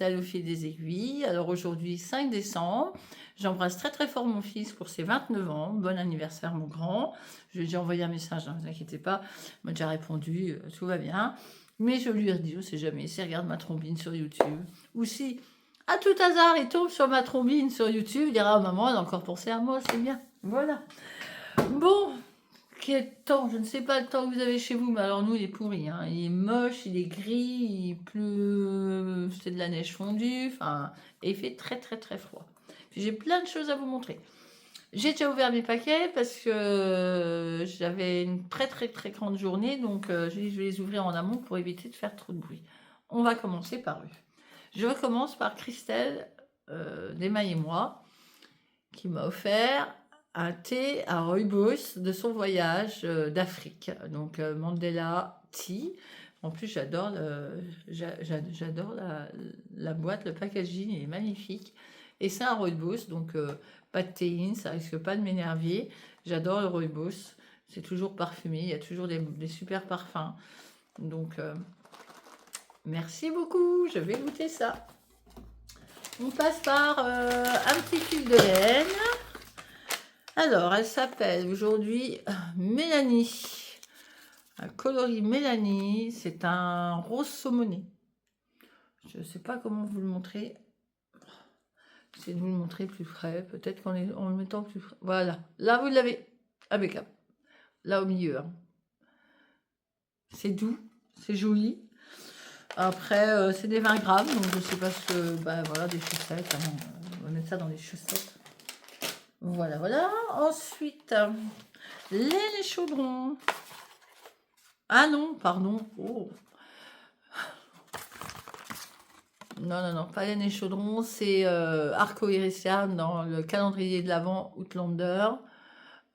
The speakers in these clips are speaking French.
spécial au fil des aiguilles. Alors aujourd'hui, 5 décembre, j'embrasse très très fort mon fils pour ses 29 ans. Bon anniversaire mon grand. Je lui ai déjà envoyé un message, ne vous inquiétez pas. Il m'a déjà répondu, tout va bien. Mais je lui ai dit, je ne sais jamais, s'il regarde ma trombine sur YouTube, ou si, à tout hasard, il tombe sur ma trombine sur YouTube, il dira, oh, maman, elle a encore pensé à moi, c'est bien. Voilà. Bon, quel temps, je ne sais pas le temps que vous avez chez vous, mais alors nous, il est pourri, hein. Il est moche, il est gris, il pleut, c'est de la neige fondue, enfin, et il fait très très très froid. Puis j'ai plein de choses à vous montrer. J'ai déjà ouvert mes paquets parce que j'avais une très très très grande journée, donc j'ai dit je vais les ouvrir en amont pour éviter de faire trop de bruit. On va commencer par eux. Je recommence par Christelle d'Emmaille et moi, qui m'a offert un thé à rooibos de son voyage d'Afrique. Donc Mandela Tea. En plus, j'adore la boîte, le packaging, il est magnifique. Et c'est un rooibos, donc pas de théine, ça risque pas de m'énerver. J'adore le rooibos, c'est toujours parfumé, il y a toujours des super parfums. Donc merci beaucoup, je vais goûter ça. On passe par un petit fil de laine. Alors, elle s'appelle aujourd'hui Mélanie. Un coloris Mélanie. C'est un rose saumoné. Je ne sais pas comment vous le montrer. J'essaie de vous le montrer plus frais. Peut-être qu'en le mettant plus frais. Voilà. Là, vous l'avez. Impeccable. Là, au milieu. Hein. C'est doux. C'est joli. Après, c'est des 20 grammes. Donc, je ne sais pas ce que... Bah, voilà, des chaussettes. Hein. On va mettre ça dans les chaussettes. Voilà, voilà. Ensuite, les chaudrons. Ah non, pardon. Oh. Non, non, non, pas laine et chaudron. C'est Arco-Irisien dans le calendrier de l'Avent Outlander.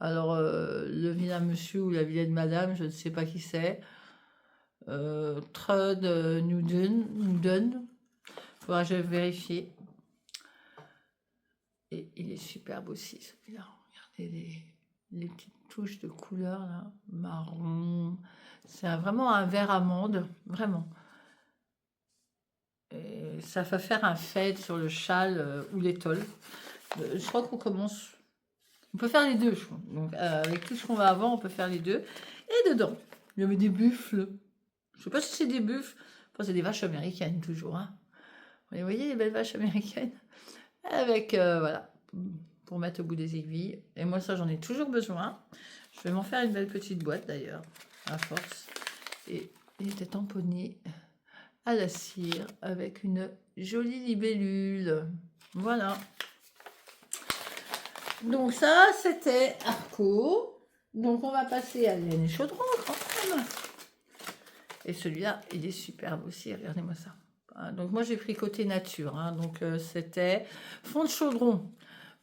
Alors, le vilain monsieur ou la vilaine madame, je ne sais pas qui c'est. Trud Nuden. Faudra que je vérifie. Et il est superbe aussi, celui-là. Regardez les petites touches de couleur, là. Marron. C'est vraiment un vert amande, vraiment. Et ça va faire un fade sur le châle ou l'étole. Je crois qu'on commence... On peut faire les deux, je crois. Donc, avec tout ce qu'on va avant, on peut faire les deux. Et dedans, il y avait des buffles. Je sais pas si c'est des buffles. Enfin, c'est des vaches américaines, toujours. Hein. Vous voyez les belles vaches américaines. Avec, voilà, pour mettre au bout des aiguilles. Et moi, ça, j'en ai toujours besoin. Je vais m'en faire une belle petite boîte, d'ailleurs, à force. Et il était tamponné à la cire avec une jolie libellule. Voilà. Donc ça, c'était Arco. Donc on va passer à laine et chaudron quand même. Et celui-là, il est superbe aussi. Regardez-moi ça. Donc moi, j'ai pris côté nature. Hein. Donc c'était fond de chaudron.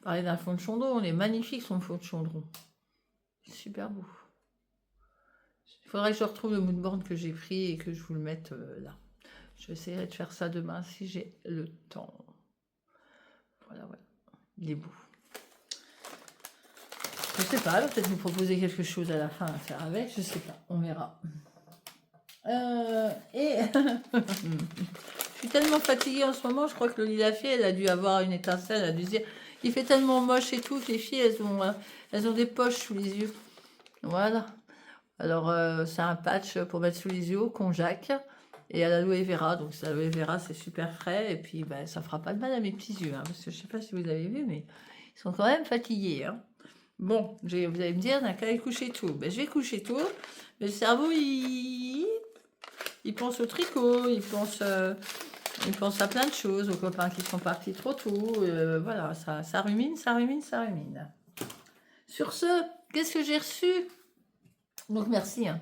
Parler d'un fond de chaudron, il est magnifique son fond de chaudron. Super beau. Il faudrait que je retrouve le mood board que j'ai pris et que je vous le mette là. Je essaierai de faire ça demain si j'ai le temps. Voilà, voilà. Il est beau. Je sais pas, peut-être vous proposer quelque chose à la fin à faire avec, je sais pas, on verra. Et je suis tellement fatiguée en ce moment, je crois que Loli la fille, elle a dû avoir une étincelle, elle a dû se dire, il fait tellement moche et tout, que les filles, elles ont des poches sous les yeux. Voilà. Alors, c'est un patch pour mettre sous les yeux, konjac, et à l'aloe vera. Donc, l'aloe vera, c'est super frais, et puis ben, ça fera pas de mal à mes petits yeux, hein, parce que je sais pas si vous avez vu, mais ils sont quand même fatigués, hein. Bon, vous allez me dire, on n'a qu'à aller coucher tôt. Ben, je vais coucher tôt, mais le cerveau, il pense au tricot, il pense à plein de choses, aux copains qui sont partis trop tôt. Voilà, ça rumine, ça rumine, ça rumine. Sur ce, qu'est-ce que j'ai reçu? Donc, merci. Hein.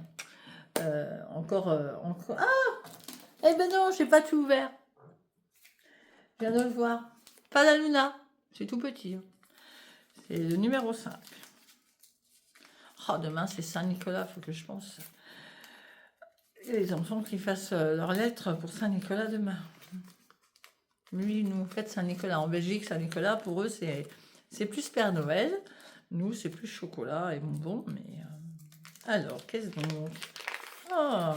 Encore. Ah! Eh ben non, j'ai pas tout ouvert. Je viens de le voir. Pas la Luna. C'est tout petit. Hein. C'est le numéro 5. Oh, demain, c'est Saint-Nicolas, il faut que je pense. Et les enfants qui fassent leurs lettres pour Saint-Nicolas demain. Lui, nous, faites Saint-Nicolas. En Belgique, Saint-Nicolas, pour eux, c'est plus Père Noël. Nous, c'est plus chocolat et bonbons. Mais alors, qu'est-ce donc? Oh,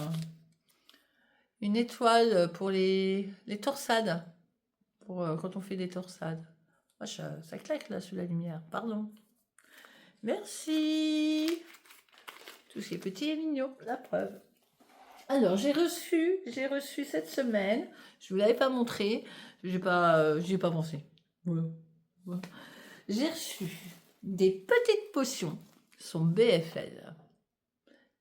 une étoile pour les torsades. pour quand on fait des torsades. Ah, ça claque là sous la lumière, pardon. Merci. Tout ce qui est petit et mignon, la preuve. Alors, j'ai reçu cette semaine, je ne vous l'avais pas montré, j'y ai pas pensé. Voilà. Voilà. J'ai reçu des petites potions, son BFL.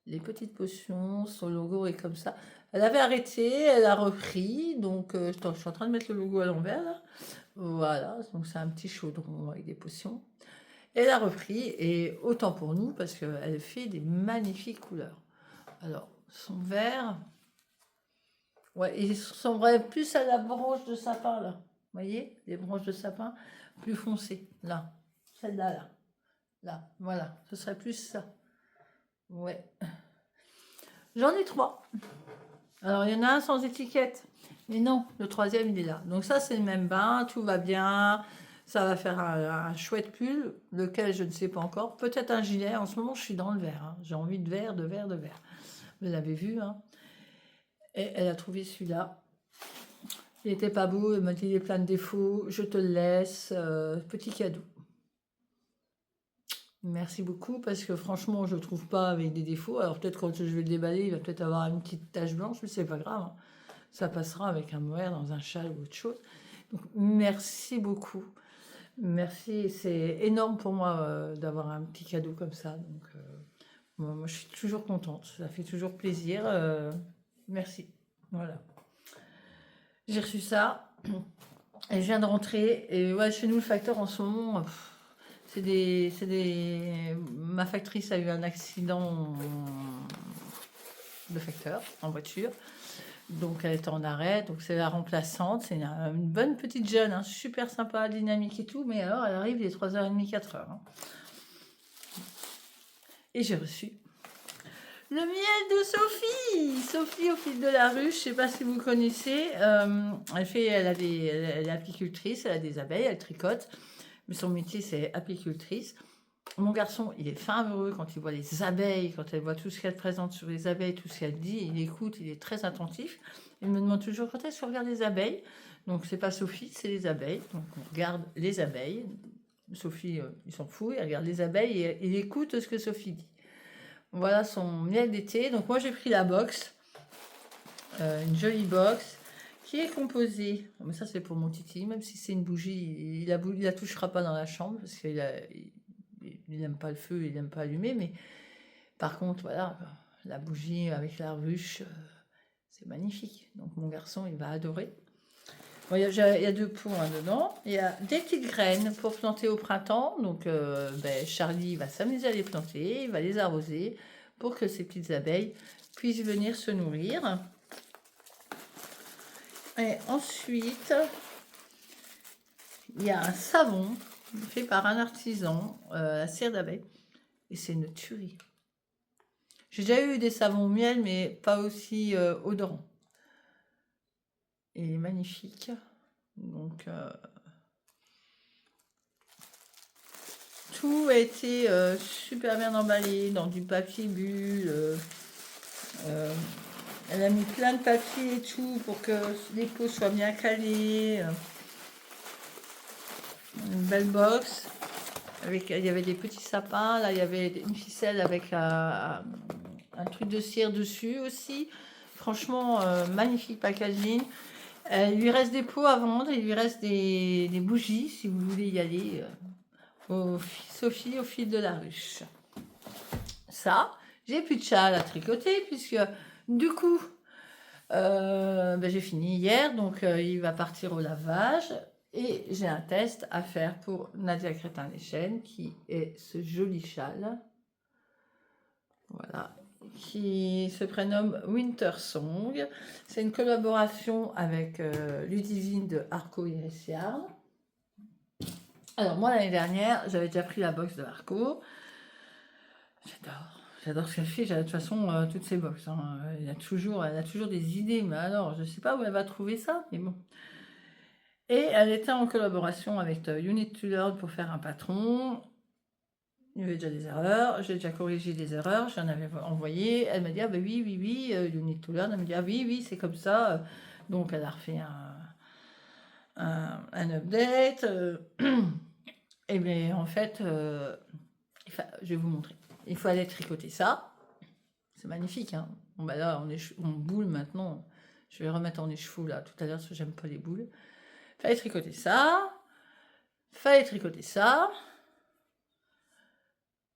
Les petites potions, son logo est comme ça. Elle avait arrêté, elle a repris, donc je suis en train de mettre le logo à l'envers là. Voilà, donc c'est un petit chaudron avec des potions. Elle a repris, et autant pour nous, parce qu'elle fait des magnifiques couleurs. Alors, son vert, ouais, il ressemblerait plus à la branche de sapin, là. Vous voyez, les branches de sapin plus foncées, là. Celle-là, là. Là, voilà, ce serait plus ça. Ouais. J'en ai 3. Alors, il y en a un sans étiquette. Mais non, le troisième, il est là. Donc ça, c'est le même bain, tout va bien. Ça va faire un chouette pull, lequel je ne sais pas encore. Peut-être un gilet. En ce moment, je suis dans le vert. Hein. J'ai envie de vert, de vert, de vert. Vous l'avez vu. Hein. Et elle a trouvé celui-là. Il n'était pas beau. Elle m'a dit, il est plein de défauts. Je te le laisse. Petit cadeau. Merci beaucoup, parce que franchement, je ne le trouve pas avec des défauts. Alors peut-être quand je vais le déballer, il va peut-être avoir une petite tache blanche, mais c'est pas grave. Hein. Ça passera avec un mohair dans un châle ou autre chose. Donc, merci beaucoup. Merci, c'est énorme pour moi d'avoir un petit cadeau comme ça. Donc, moi, je suis toujours contente. Ça fait toujours plaisir. Merci. Voilà. J'ai reçu ça. Et je viens de rentrer. Et ouais, chez nous, le facteur en ce moment, ma factrice a eu un accident de facteur en voiture. Donc elle est en arrêt, donc c'est la remplaçante, c'est une bonne petite jeune, hein, super sympa, dynamique et tout, mais alors elle arrive les 3h30, 4h. Hein. Et j'ai reçu le miel de Sophie. Sophie au fil de la ruche, je ne sais pas si vous connaissez, elle est apicultrice, elle a des abeilles, elle tricote, mais son métier c'est apicultrice. Mon garçon, il est fin amoureux quand il voit les abeilles, quand elle voit tout ce qu'elle présente sur les abeilles, tout ce qu'elle dit, il écoute, il est très attentif. Il me demande toujours quand est-ce qu'on regarde les abeilles. Donc c'est pas Sophie, c'est les abeilles. Donc on regarde les abeilles. Sophie, il s'en fout, il regarde les abeilles et il écoute ce que Sophie dit. Voilà son miel d'été. Donc moi j'ai pris la box, une jolie box qui est composée. Mais ça c'est pour mon titi, même si c'est une bougie, il la touchera pas dans la chambre parce qu'il n'aime pas le feu, il n'aime pas allumer, mais par contre, voilà, la bougie avec la ruche, c'est magnifique. Donc mon garçon, il va adorer. Bon, il y a 2 pots hein, dedans. Il y a des petites graines pour planter au printemps. Donc Charlie va s'amuser à les planter, il va les arroser pour que ces petites abeilles puissent venir se nourrir. Et ensuite, il y a un savon fait par un artisan, la cire d'abeille. Et c'est une tuerie. J'ai déjà eu des savons au miel, mais pas aussi odorants. Et il est magnifique. Donc, tout a été super bien emballé dans du papier bulle. Elle a mis plein de papier et tout pour que les pots soient bien calés. Une belle box. Il y avait des petits sapins. Là, il y avait une ficelle avec un truc de cire dessus aussi. Franchement, magnifique packaging. Il lui reste des pots à vendre. Il lui reste des bougies si vous voulez y aller. Sophie au fil de la ruche. Ça, j'ai plus de châle à tricoter puisque du coup, j'ai fini hier. Donc, il va partir au lavage. Et j'ai un test à faire pour Nadia Crétin-Leschène, qui est ce joli châle. Voilà. Qui se prénomme Winter Song. C'est une collaboration avec Ludivine de Arco Iris Yarn. Alors, moi, l'année dernière, j'avais déjà pris la box de Arco. J'adore ce qu'elle fait. De toute façon, toutes ces boxes. Hein. Elle a toujours des idées. Mais alors, je ne sais pas où elle va trouver ça, mais bon. Et elle était en collaboration avec Unit to Learn pour faire un patron. Il y avait déjà des erreurs. J'ai déjà corrigé des erreurs. J'en avais envoyé. Elle m'a dit, ah ben oui, Unit to Learn. Elle me dit, ah oui, c'est comme ça. Donc, elle a refait un update. Et bien, en fait, je vais vous montrer. Il faut aller tricoter ça. C'est magnifique, hein. Bon, bah là, on boule maintenant. Je vais remettre en écheveau, là, tout à l'heure, parce que j'aime pas les boules. Fallait tricoter ça. Fallait tricoter ça.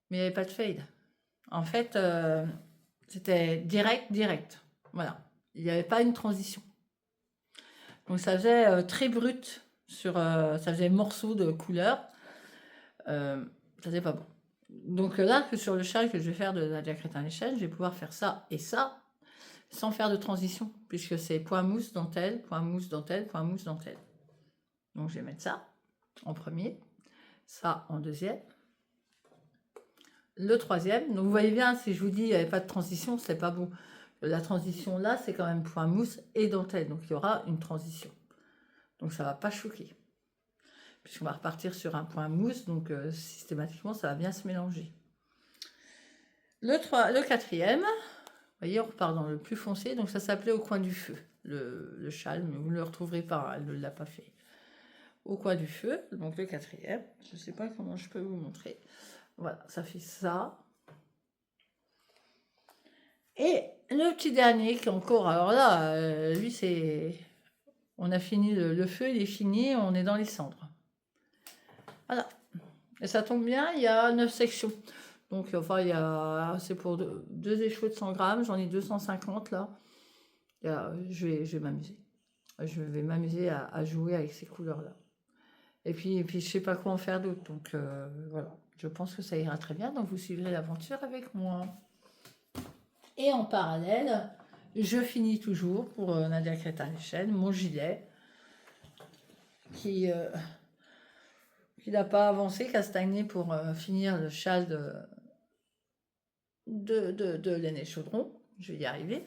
Mais il n'y avait pas de fade. En fait, c'était direct. Voilà. Il n'y avait pas une transition. Donc ça faisait très brut. Ça faisait morceau de couleur. Ça faisait pas bon. Donc là, que sur le châle que je vais faire de Nadia Crétin-Léchelle, je vais pouvoir faire ça et ça, sans faire de transition, puisque c'est point mousse, dentelle, point mousse, dentelle, point mousse, dentelle. Donc je vais mettre ça en premier, ça en deuxième, le troisième. Donc vous voyez bien, si je vous dis il n'y avait pas de transition, c'est pas bon. La transition là, c'est quand même point mousse et dentelle, donc il y aura une transition. Donc ça va pas choquer. Puisqu'on va repartir sur un point mousse, donc systématiquement ça va bien se mélanger. Le quatrième, vous voyez, on repart dans le plus foncé, donc ça s'appelait Au coin du feu, le châle, mais vous ne le retrouverez pas, elle ne l'a pas fait. Au coin du feu, donc le quatrième, je ne sais pas comment je peux vous montrer. Voilà, ça fait ça. Et le petit dernier qui est encore, alors là, lui c'est... On a fini le feu, il est fini, on est dans les cendres. Voilà. Et ça tombe bien, il y a 9 sections. Donc, enfin, c'est pour deux échevaux de 100 grammes, j'en ai 250 là. Je vais m'amuser. Je vais m'amuser à jouer avec ces couleurs-là. Et puis, je ne sais pas quoi en faire d'autre. Donc, voilà. Je pense que ça ira très bien. Donc, vous suivrez l'aventure avec moi. Et en parallèle, je finis toujours pour Nadia Crétin-Léchelle mon gilet qui n'a pas avancé, qui a stagné pour finir le châle de Laine Chaudron. Je vais y arriver.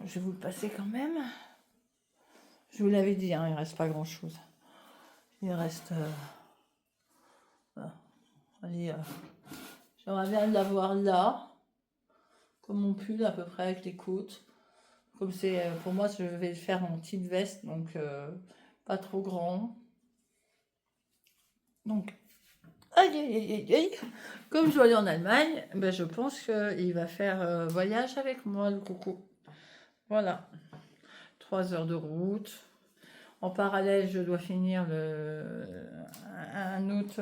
Je vais vous le passer quand même. Je vous l'avais dit, hein, il ne reste pas grand-chose. Il reste... allez, j'aimerais bien l'avoir là, comme mon pull à peu près avec les côtes. Comme c'est, pour moi, je vais le faire en type veste, donc pas trop grand. Donc, aïe. Comme je dois aller en Allemagne, ben, je pense qu'il va faire voyage avec moi, le coco. Voilà. 3 heures de route. En parallèle, je dois finir un autre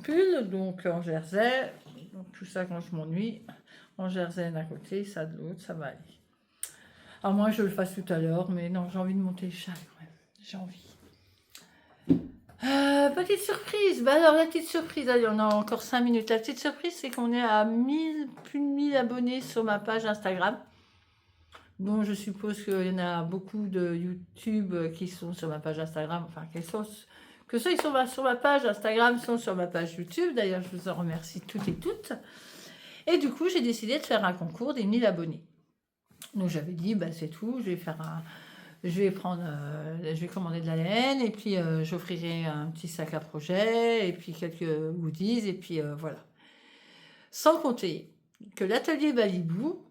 pull, donc en jersey. Donc tout ça quand je m'ennuie. En jersey d'un côté, ça de l'autre, ça va aller. À moins que je le fasse tout à l'heure, mais non, j'ai envie de monter le châle quand même. J'ai envie. Petite surprise. Bah alors la petite surprise, allez, on a encore 5 minutes. La petite surprise, c'est qu'on est à plus de 1000 abonnés sur ma page Instagram. Donc je suppose qu'il y en a beaucoup de YouTube qui sont sur ma page Instagram, enfin que ceux qui sont sur ma page Instagram sont sur ma page YouTube. D'ailleurs, je vous en remercie toutes et toutes. Et du coup, j'ai décidé de faire un concours des 1000 abonnés. Donc j'avais dit, bah c'est tout, je vais commander de la laine et puis j'offrirai un petit sac à projet et puis quelques goodies et puis voilà. Sans compter que l'atelier Balibou,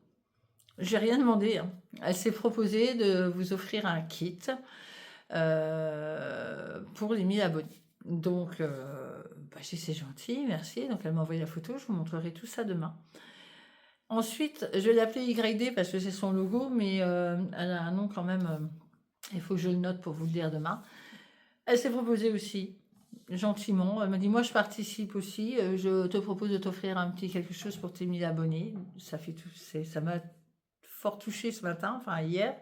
j'ai rien demandé, hein. Elle s'est proposée de vous offrir un kit pour les 1000 abonnés. Donc, c'est gentil, merci. Donc, elle m'a envoyé la photo, je vous montrerai tout ça demain. Ensuite, je vais l'appeler YD parce que c'est son logo, mais elle a un nom quand même, il faut que je le note pour vous le dire demain. Elle s'est proposée aussi, gentiment. Elle m'a dit, moi je participe aussi, je te propose de t'offrir un petit quelque chose pour tes 1000 abonnés. Ça m'a fort touché ce matin, enfin hier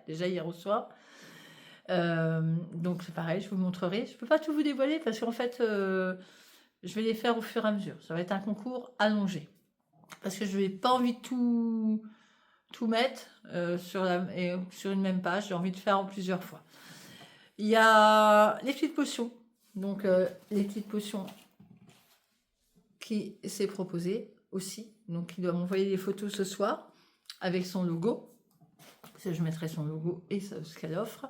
au soir. Donc c'est pareil, je vous montrerai. Je ne peux pas tout vous dévoiler parce qu'en fait, je vais les faire au fur et à mesure. Ça va être un concours allongé. Parce que je n'ai pas envie de tout mettre sur une même page. J'ai envie de faire en plusieurs fois. Il y a les petites potions. Donc les petites potions qui s'est proposé aussi. Donc il doit m'envoyer des photos ce soir avec son logo. Je mettrai son logo et ce qu'elle offre.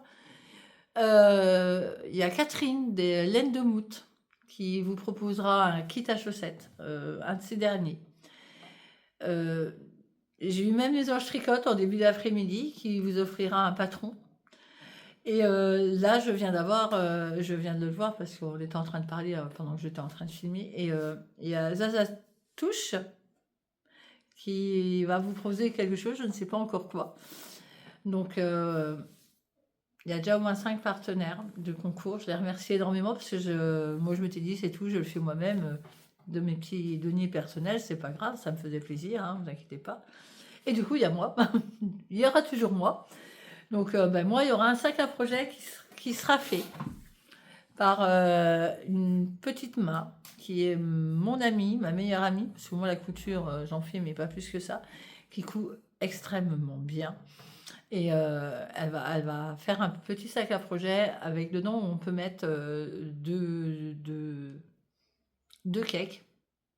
Il y a Catherine des Laines de Moute qui vous proposera un kit à chaussettes, un de ces derniers. J'ai eu même les anges tricotes en début d'après-midi qui vous offrira un patron. Et là, je viens de le voir parce qu'on était en train de parler pendant que j'étais en train de filmer. Et il y a Zaza Touche qui va vous proposer quelque chose, je ne sais pas encore quoi. Donc, il y a déjà au moins 5 partenaires de concours. Je les remercie énormément parce que moi, je m'étais dit, c'est tout, je le fais moi-même. De mes petits deniers personnels, c'est pas grave, ça me faisait plaisir, hein, vous inquiétez pas. Et du coup, il y a moi. Il y aura toujours moi. Donc, moi, il y aura un sac à projet qui sera fait par une petite main qui est mon amie, ma meilleure amie, parce que moi, la couture, j'en fais, mais pas plus que ça, qui coud extrêmement bien. Et elle va faire un petit sac à projet avec dedans, on peut mettre deux cakes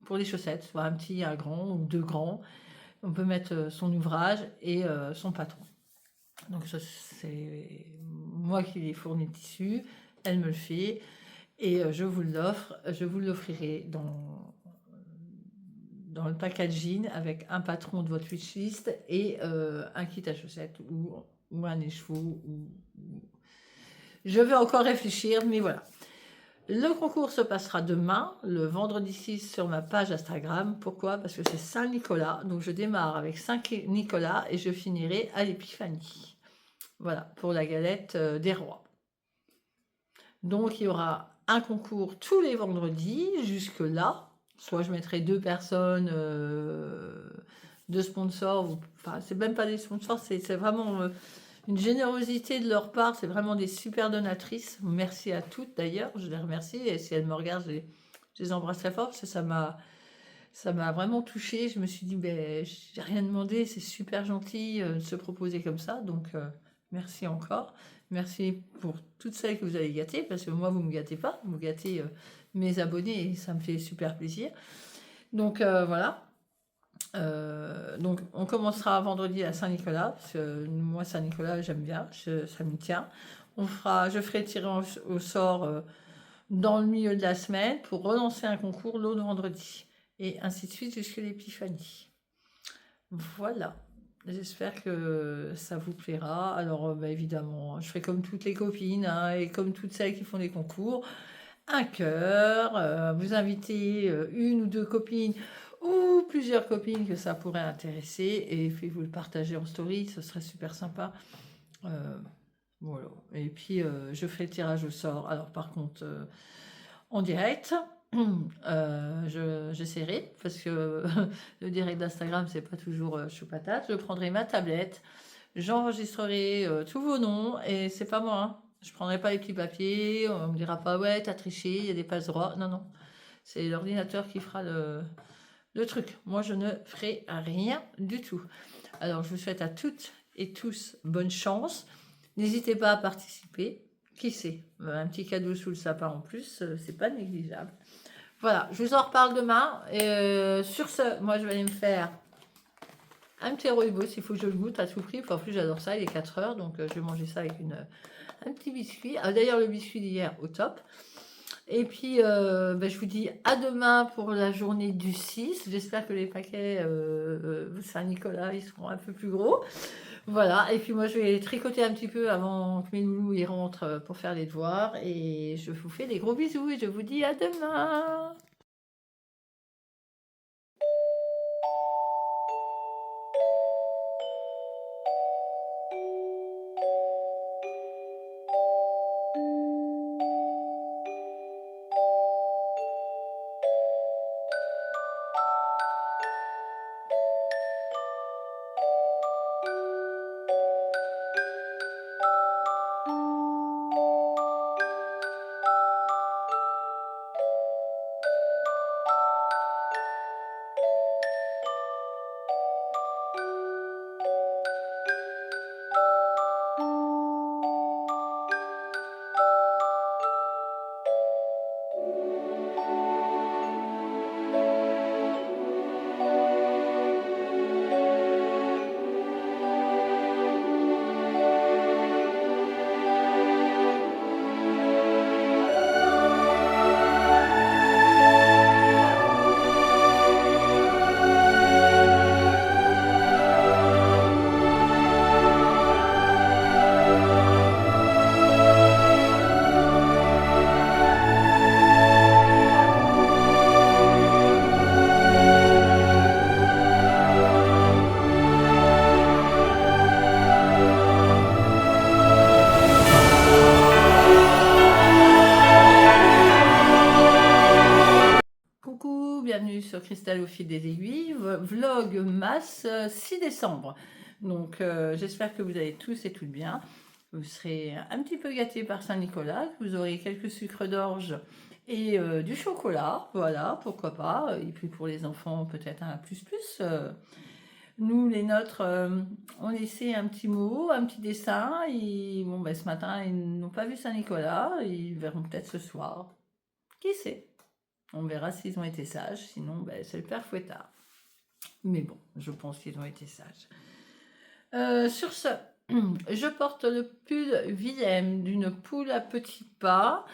pour les chaussettes, soit un petit, un grand ou deux grands. On peut mettre son ouvrage et son patron. Donc ça, c'est moi qui les fournis le tissu, elle me le fait et je vous l'offre, je vous l'offrirai dans le packaging avec un patron de votre wishlist et un kit à chaussettes ou un écheveau. Je vais encore réfléchir, mais voilà. Le concours se passera demain, le vendredi 6, sur ma page Instagram. Pourquoi? Parce que c'est Saint-Nicolas. Donc je démarre avec Saint-Nicolas et je finirai à l'Épiphanie. Voilà, pour la galette des rois. Donc il y aura un concours tous les vendredis, jusque-là. Soit je mettrai 2 personnes, 2 sponsors. Enfin, c'est même pas des sponsors, c'est vraiment une générosité de leur part, c'est vraiment des super donatrices. Merci à toutes d'ailleurs, je les remercie. Et si elles me regardent, je les embrasse très fort parce que ça m'a vraiment touchée. Je me suis dit, ben, j'ai rien demandé, c'est super gentil de se proposer comme ça. Donc, merci encore. Merci pour toutes celles que vous avez gâtées, parce que moi, vous ne me gâtez pas, vous gâtez mes abonnés et ça me fait super plaisir. Donc, voilà. Donc on commencera vendredi à Saint-Nicolas, parce que moi Saint-Nicolas j'aime bien, ça me tient. Je ferai tirer au sort dans le milieu de la semaine pour relancer un concours l'autre vendredi. Et ainsi de suite jusqu'à l'Épiphanie. Voilà. J'espère que ça vous plaira. Alors évidemment, je ferai comme toutes les copines hein, et comme toutes celles qui font des concours. Un cœur, vous invitez une ou deux copines ou plusieurs copines que ça pourrait intéresser et puis vous le partagez en story, ce serait super sympa. Voilà. Et puis je ferai le tirage au sort. Alors par contre, en direct, j'essaierai parce que le direct d'Instagram c'est pas toujours chou patate. Je prendrai ma tablette, j'enregistrerai tous vos noms et c'est pas moi. Hein. Je prendrai pas les petits papiers, on me dira pas ouais t'as triché, il y a des passe droits. Non non, c'est l'ordinateur qui fera le truc. Moi je ne ferai rien du tout. Alors je vous souhaite à toutes et tous bonne chance. N'hésitez pas à participer. Qui sait, un petit cadeau sous le sapin en plus, c'est pas négligeable. Voilà, je vous en reparle demain. Et sur ce, moi je vais aller me faire un petit rooibos, il faut que je le goûte à tout prix. En plus, j'adore ça, il est 4 heures, donc je vais manger ça avec un petit biscuit. Ah, d'ailleurs, le biscuit d'hier, au top. Et puis, je vous dis à demain pour la journée du 6. J'espère que les paquets Saint-Nicolas, ils seront un peu plus gros. Voilà, et puis moi, je vais tricoter un petit peu avant que mes loulous y rentrent pour faire les devoirs. Et je vous fais des gros bisous et je vous dis à demain. cristal au fil des aiguilles, vlog masse 6 décembre. Donc j'espère que vous allez tous et toutes bien. Vous serez un petit peu gâtés par Saint-Nicolas, vous aurez quelques sucres d'orge et du chocolat, voilà, pourquoi pas. Et puis pour les enfants, peut-être un plus plus. Nous, les nôtres, ont laissé un petit mot, un petit dessin. Et bon, ben, ce matin, ils n'ont pas vu Saint-Nicolas. Ils verront peut-être ce soir. Qui sait? On verra s'ils ont été sages. Sinon, ben, c'est le père Fouettard. Mais bon, je pense qu'ils ont été sages. Sur ce, je porte le pull Willem d'une poule à petits pas.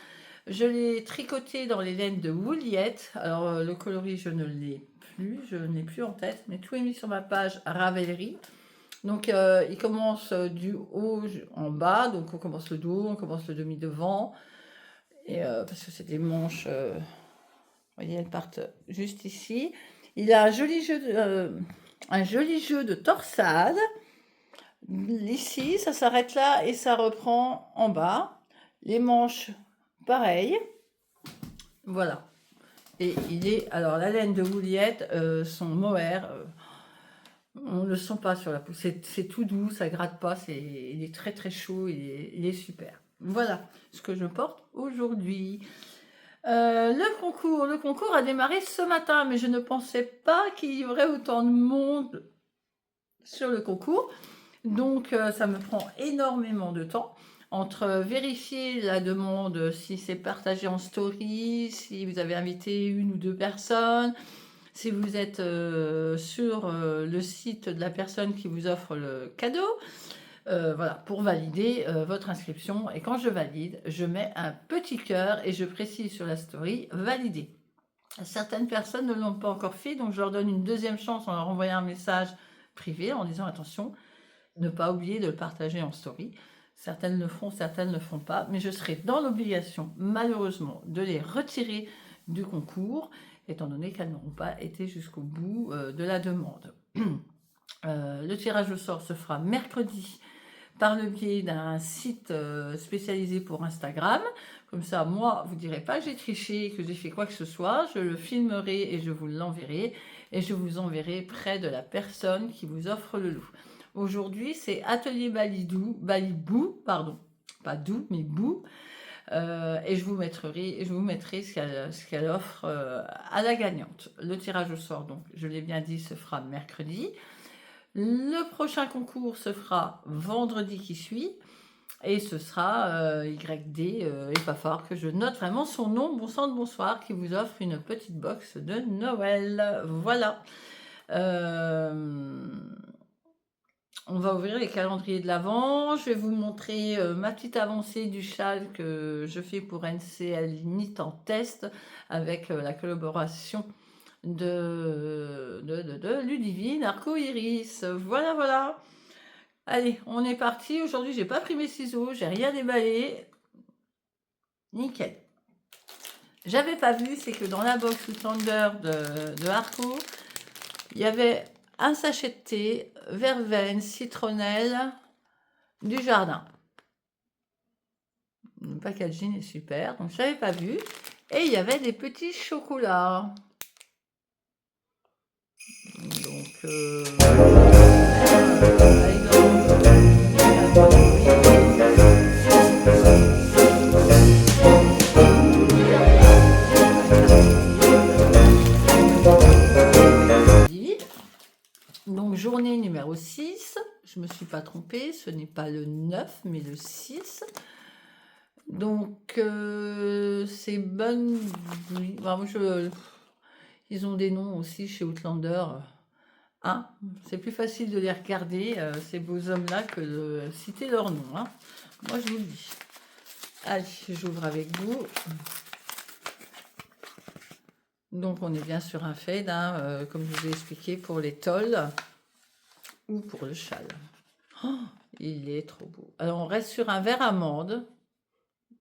Je l'ai tricoté dans les laines de Wouliette. Alors, le coloris, je ne l'ai plus. Je ne l'ai plus en tête. Mais tout est mis sur ma page Ravelry. Donc, il commence du haut en bas. Donc, on commence le dos, on commence le demi-devant. Et parce que c'est des manches... vous voyez, elles partent juste ici. Il a un joli jeu de torsade. Ici, ça s'arrête là et ça reprend en bas. Les manches, pareil. Voilà. Et il est... Alors, la laine de Wouliette, son mohair, on ne le sent pas sur la peau. C'est tout doux, ça gratte pas. Il est très très chaud, il est super. Voilà ce que je porte aujourd'hui. Le concours a démarré ce matin, mais je ne pensais pas qu'il y aurait autant de monde sur le concours. Donc, ça me prend énormément de temps entre vérifier la demande, si c'est partagé en story, si vous avez invité 1 ou 2 personnes, si vous êtes sur le site de la personne qui vous offre le cadeau. Voilà, pour valider votre inscription. Et quand je valide, je mets un petit cœur et je précise sur la story « Valider ». Certaines personnes ne l'ont pas encore fait, donc je leur donne une deuxième chance en leur envoyant un message privé en disant « Attention, ne pas oublier de le partager en story ». Certaines le font, certaines ne le font pas, mais je serai dans l'obligation, malheureusement, de les retirer du concours, étant donné qu'elles n'auront pas été jusqu'au bout de la demande. Le tirage au sort se fera mercredi par le biais d'un site spécialisé pour Instagram. Comme ça, moi, vous ne direz pas que j'ai triché, que j'ai fait quoi que ce soit. Je le filmerai et je vous l'enverrai. Et je vous enverrai près de la personne qui vous offre le lot. Aujourd'hui, c'est Atelier Balibou, pardon, pas Doux, mais Bou. Et je vous mettrai ce qu'elle offre à la gagnante. Le tirage au sort, donc, je l'ai bien dit, se fera mercredi. Le prochain concours se fera vendredi qui suit. Et ce sera YD, et pas fort, que je note vraiment son nom, bon sang de bonsoir, qui vous offre une petite box de Noël. Voilà. On va ouvrir les calendriers de l'Avent. Je vais vous montrer ma petite avancée du châle que je fais pour NCL Knit en test avec la collaboration de Ludivine Arco-Iris. Voilà, voilà. Allez, on est parti. Aujourd'hui, j'ai pas pris mes ciseaux, j'ai rien déballé. Nickel. J'avais pas vu, c'est que dans la box Thunder de Arco, il y avait un sachet de thé, verveine, citronnelle, du jardin. Le packaging est super, donc je l'avais pas vu. Et il y avait des petits chocolats. Donc, donc journée numéro 6, je me suis pas trompée, ce n'est pas le 9 mais le 6. Donc c'est bonne. Enfin, ils ont des noms aussi chez Outlander. Hein, c'est plus facile de les regarder, ces beaux hommes-là, que de citer leur nom. Hein. Moi, je vous le dis. Allez, j'ouvre avec vous. Donc, on est bien sur un fade, hein, comme je vous ai expliqué, pour les tolls ou pour le châle. Oh, il est trop beau. Alors, on reste sur un vert amande,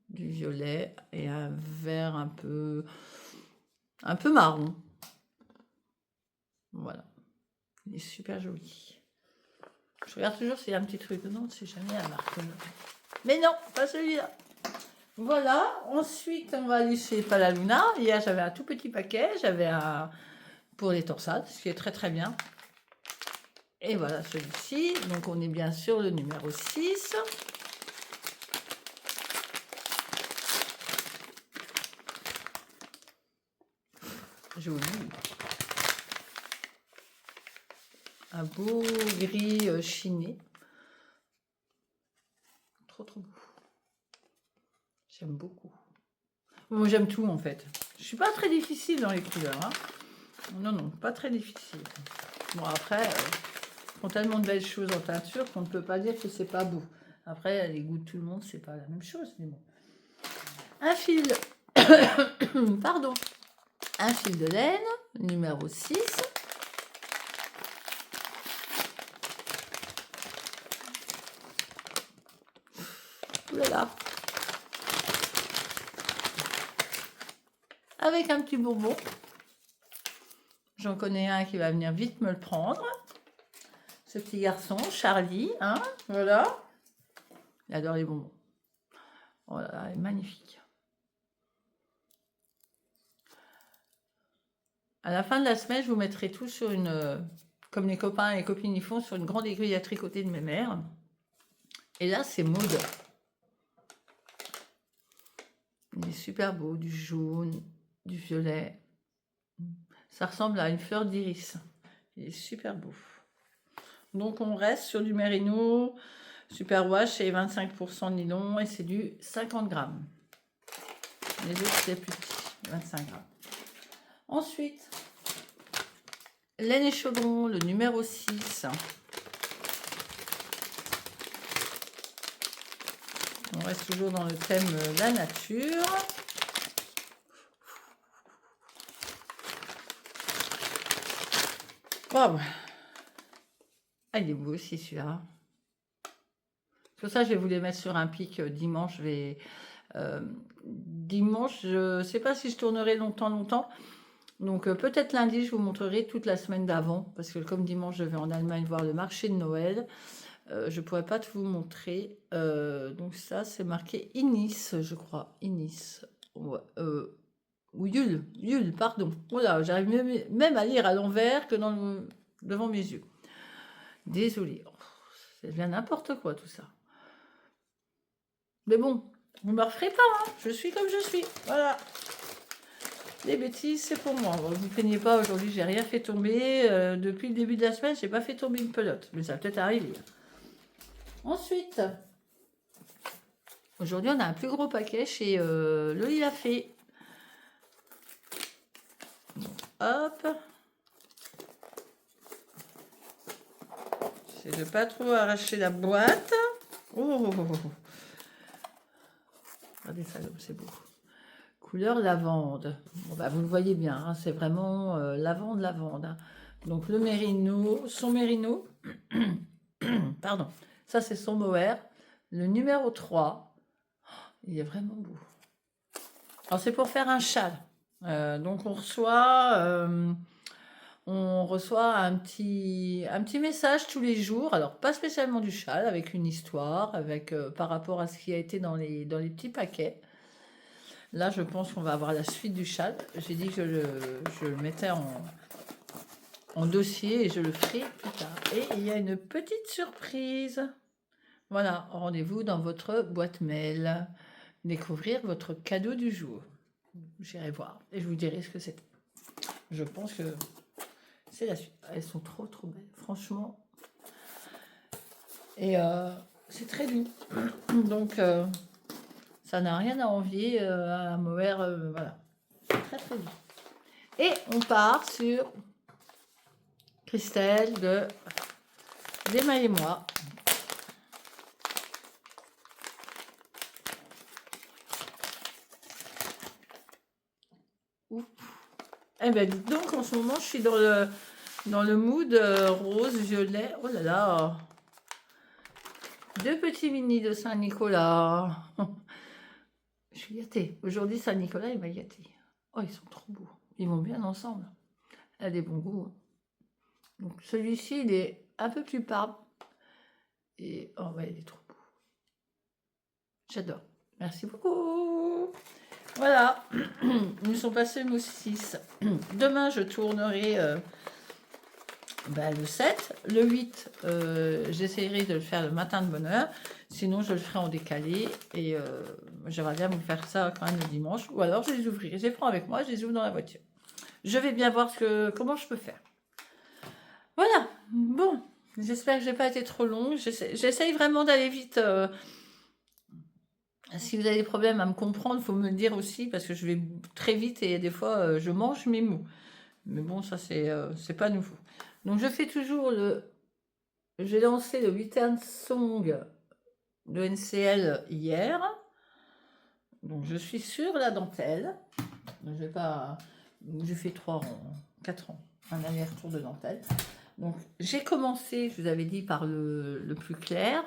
du violet, et un vert un peu marron. Voilà. Il est super joli. Je regarde toujours s'il y a un petit truc dedans, c'est jamais la marque. Mais non, pas celui-là. Voilà, ensuite on va aller chez Palaluna. Hier j'avais un tout petit paquet, j'avais un pour les torsades, ce qui est très très bien. Et voilà celui-ci. Donc on est bien sur le numéro 6. Joli. Un beau gris chiné. Trop trop beau. J'aime beaucoup. Moi j'aime tout en fait. Je suis pas très difficile dans les couleurs. Hein. Non, non, pas très difficile. Bon après, ils font tellement de belles choses en teinture qu'on ne peut pas dire que c'est pas beau. Après, les goûts de tout le monde, c'est pas la même chose. Mais bon. Un fil. Pardon. Un fil de laine, numéro 6. Ouh là là. Avec un petit bonbon. J'en connais un qui va venir vite me le prendre. Ce petit garçon, Charlie, hein, voilà. Il adore les bonbons. Oh là là, il est magnifique. À la fin de la semaine, je vous mettrai tout sur une, comme les copains et les copines y font, sur une grande aiguille à tricoter de mes mères. Et là, c'est mode. Il est super beau, du jaune, du violet. Ça ressemble à une fleur d'iris. Il est super beau. Donc, on reste sur du Merino Superwash et 25% de nylon et c'est du 50 grammes. Les autres, c'est plus petit, 25 grammes. Ensuite, laine et chaudron, le numéro 6. On reste toujours dans le thème la nature. Wow. Ah, il est beau aussi celui-là. Pour ça, je vais vous les mettre sur un pic dimanche. Dimanche, je ne sais pas si je tournerai longtemps. Donc peut-être lundi, je vous montrerai toute la semaine d'avant. Parce que comme dimanche, je vais en Allemagne voir le marché de Noël. Je ne pourrais pas tout vous montrer. Donc ça, c'est marqué Inis, je crois. Inis. Ouais, ou Yule, pardon. Voilà, j'arrive même à lire à l'envers que devant mes yeux. Désolée. Oh, c'est bien n'importe quoi tout ça. Mais bon, vous ne me referez pas. Hein. Je suis comme je suis. Voilà. Les bêtises, c'est pour moi. Bon, vous ne plaignez pas, aujourd'hui, j'ai rien fait tomber. Depuis le début de la semaine, j'ai pas fait tomber une pelote. Mais ça va peut-être arriver. Ensuite, aujourd'hui, on a un plus gros paquet chez Loli la Fée. Hop. J'essaie de pas trop arracher la boîte. Oh. Regardez ça, c'est beau. Couleur lavande. Bon, bah, vous le voyez bien, hein, c'est vraiment lavande. Hein. Donc le mérino, son mérino. Pardon. Ça, c'est son mohair. Le numéro 3. Il est vraiment beau. Alors, c'est pour faire un châle. Donc, on reçoit un petit message tous les jours. Alors, pas spécialement du châle, avec une histoire, par rapport à ce qui a été dans les petits paquets. Là, je pense qu'on va avoir la suite du châle. J'ai dit que je le mettais en dossier et je le ferai plus tard. Et il y a une petite surprise. Voilà, rendez-vous dans votre boîte mail. Découvrir votre cadeau du jour. J'irai voir et je vous dirai ce que c'est. Je pense que c'est la suite. Elles sont trop belles, franchement. Et c'est très doux. Donc, ça n'a rien à envier à un mohair. Voilà. Très doux. Et on part sur Christelle de Démaillez-moi. Eh ben, dites donc, en ce moment, je suis dans le mood rose, violet. Oh là là. 2 petits mini de Saint-Nicolas. Je suis gâtée. Aujourd'hui, Saint-Nicolas, il m'a gâtée. Oh, ils sont trop beaux. Ils vont bien ensemble. Elle a des bons goûts. Donc, celui-ci, il est un peu plus pâle. Et, oh ouais, il est trop beau. J'adore. Merci beaucoup. Voilà, nous sont passés le 6. Demain, je tournerai le 7. Le 8, j'essaierai de le faire le matin de bonne heure. Sinon, je le ferai en décalé. Et j'aimerais bien vous faire ça quand même le dimanche. Ou alors, je les ouvrirai. Je les prends avec moi, je les ouvre dans la voiture. Je vais bien voir comment je peux faire. Voilà, bon. J'espère que je n'ai pas été trop longue. J'essaye vraiment d'aller vite. Si vous avez des problèmes à me comprendre, il faut me le dire aussi, parce que je vais très vite et des fois, je mange mes mots. Mais bon, ça, c'est pas nouveau. Donc, je fais toujours j'ai lancé le Return Song de NCL hier. Donc, je suis sur la dentelle. J'ai fait 4 ans, un aller-retour de dentelle. Donc, j'ai commencé, je vous avais dit, par le plus clair,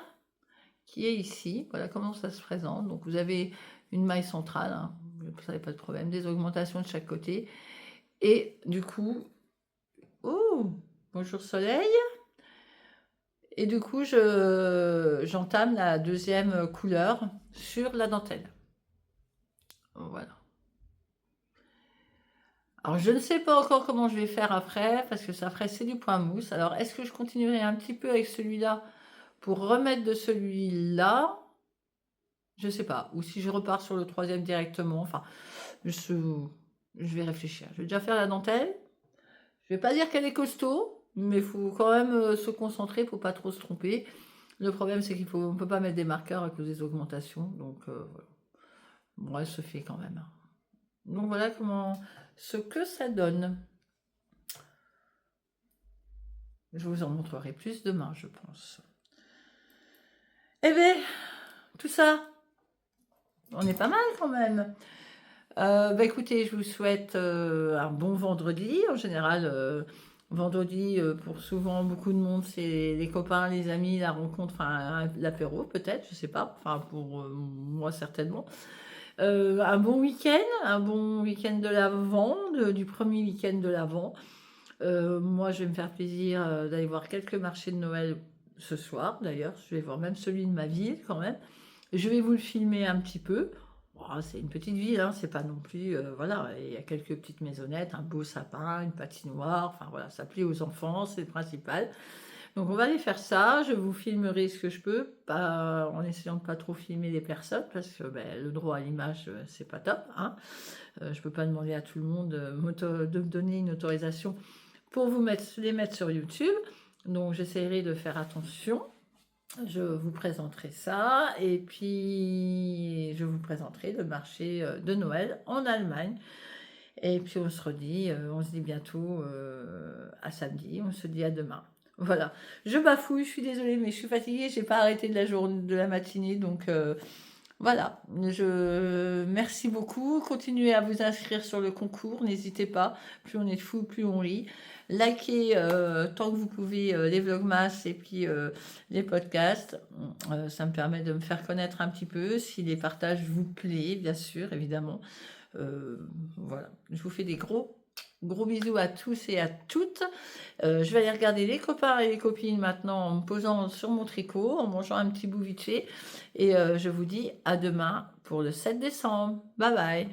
qui est ici. Voilà comment ça se présente. Donc, vous avez une maille centrale, hein, vous n'avez pas de problème, des augmentations de chaque côté. Et du coup, oh, bonjour soleil. Et du coup, j'entame la deuxième couleur sur la dentelle. Voilà. Alors, je ne sais pas encore comment je vais faire après, parce que ça ferait, c'est du point mousse. Alors, est-ce que je continuerai un petit peu avec celui-là pour remettre de celui-là? Je ne sais pas. Ou si je repars sur le troisième directement. Enfin, je vais réfléchir. Je vais déjà faire la dentelle. Je ne vais pas dire qu'elle est costaud, mais il faut quand même se concentrer pour pas trop se tromper. Le problème, c'est qu'on ne peut pas mettre des marqueurs à cause des augmentations. Donc, voilà. Bon, elle se fait quand même. Donc, voilà ce que ça donne. Je vous en montrerai plus demain, je pense. Eh bien, tout ça, on est pas mal quand même. Écoutez, je vous souhaite un bon vendredi. En général, vendredi, pour souvent beaucoup de monde, c'est les copains, les amis, la rencontre, enfin l'apéro peut-être, je sais pas. Enfin pour moi certainement. Un bon week-end de l'Avent, du premier week-end de l'Avent. Moi, je vais me faire plaisir d'aller voir quelques marchés de Noël ce soir. D'ailleurs, je vais voir même celui de ma ville quand même. Je vais vous le filmer un petit peu. Oh, c'est une petite ville, hein, c'est pas non plus. Voilà, il y a quelques petites maisonnettes, un beau sapin, une patinoire. Enfin voilà, ça plaît aux enfants, c'est le principal. Donc on va aller faire ça. Je vous filmerai ce que je peux, pas en essayant de pas trop filmer les personnes parce que le droit à l'image, c'est pas top. Hein. Je peux pas demander à tout le monde de me donner une autorisation pour les mettre sur YouTube. Donc j'essaierai de faire attention. Je vous présenterai ça et puis je vous présenterai le marché de Noël en Allemagne. Et puis on se dit bientôt à samedi, on se dit à demain. Voilà, je bafouille, je suis désolée, mais je suis fatiguée, j'ai pas arrêté de la matinée, donc voilà. Merci beaucoup. Continuez à vous inscrire sur le concours, n'hésitez pas. Plus on est de fous, plus on rit. Likez tant que vous pouvez les vlogmas et puis les podcasts. Ça me permet de me faire connaître un petit peu. Si les partages vous plaisent, bien sûr, évidemment. Voilà. Je vous fais des gros bisous à tous et à toutes. Je vais aller regarder les copains et les copines maintenant en me posant sur mon tricot, en mangeant un petit bout vite fait. Et je vous dis à demain pour le 7 décembre. Bye bye.